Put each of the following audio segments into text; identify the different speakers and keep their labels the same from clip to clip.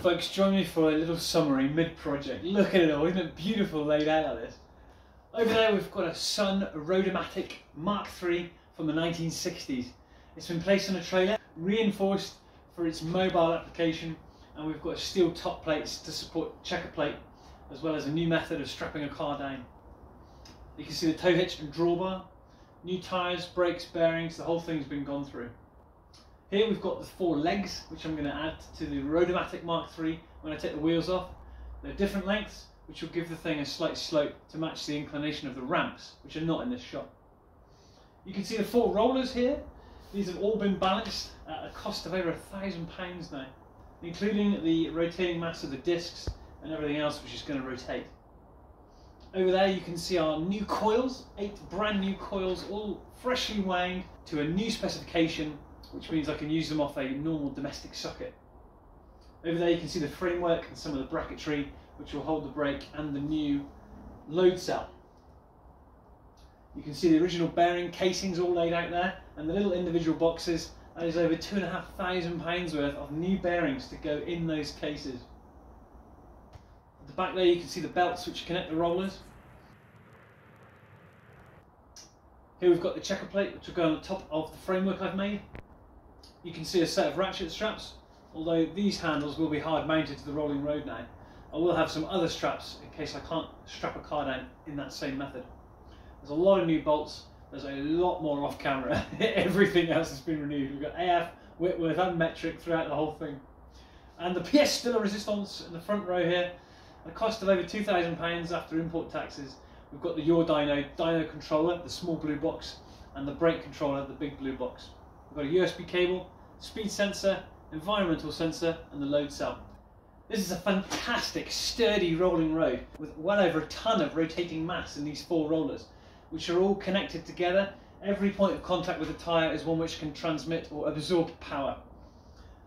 Speaker 1: folks, join me for a little summary mid-project. Look at it all, isn't it beautiful laid out like this? Over there we've got a Sun Rodomatic Mark III from the 1960s. It's been placed on a trailer, reinforced for its mobile application, and we've got steel top plates to support checker plate, as well as a new method of strapping a car down. You can see the tow hitch and drawbar, new tyres, brakes, bearings, the whole thing's been gone through. Here we've got the 4 legs, which I'm going to add to the Rodomatic Mark III when I take the wheels off. They're different lengths, which will give the thing a slight slope to match the inclination of the ramps, which are not in this shot. You can see the 4 rollers here. These have all been balanced at a cost of over £1,000 now, including the rotating mass of the discs and everything else which is going to rotate. Over there you can see our new coils, 8 brand new coils, all freshly wound to a new specification, which means I can use them off a normal domestic socket. Over there you can see the framework and some of the bracketry which will hold the brake and the new load cell. You can see the original bearing casings all laid out there, and the little individual boxes. That is over £2,500 worth of new bearings to go in those cases. At the back there you can see the belts which connect the rollers. Here we've got the checker plate which will go on the top of the framework I've made. You can see a set of ratchet straps, although these handles will be hard mounted to the rolling road now. I will have some other straps in case I can't strap a car down in that same method. There's a lot of new bolts, there's a lot more off camera. Everything else has been renewed. We've got AF, Whitworth and metric throughout the whole thing. And the pièce de la résistance in the front row here, at a cost of over £2,000 after import taxes. We've got the Your dyno controller, the small blue box, and the brake controller, the big blue box. We've got a USB cable, speed sensor, environmental sensor, and the load cell. This is a fantastic, sturdy rolling road with well over a ton of rotating mass in these 4 rollers, which are all connected together. Every point of contact with the tyre is one which can transmit or absorb power.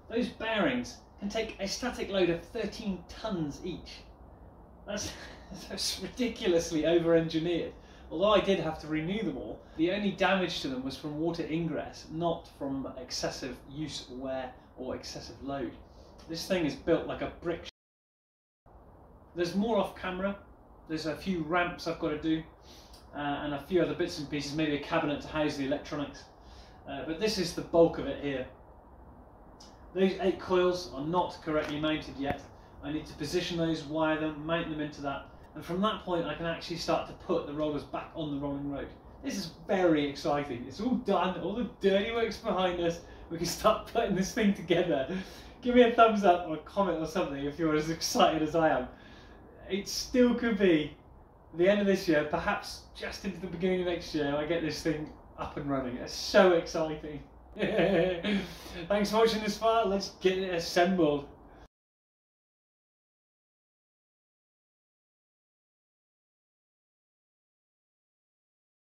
Speaker 1: Those bearings can take a static load of 13 tons each. That's ridiculously over-engineered. Although I did have to renew them all, the only damage to them was from water ingress, not from excessive use, wear or excessive load. This thing is built like a brick. There's more off camera. There's a few ramps I've got to do and a few other bits and pieces, maybe a cabinet to house the electronics. But this is the bulk of it here. Those 8 coils are not correctly mounted yet. I need to position those, wire them, mount them into that. And from that point I can actually start to put the rollers back on the rolling road. This is very exciting. It's all done, all the dirty work's behind us. We can start putting this thing together. Give me a thumbs up or a comment or something if you're as excited as I am. It still could be the end of this year, perhaps just into the beginning of next year, I get this thing up and running. It's so exciting. Thanks for watching this far. Let's get it assembled.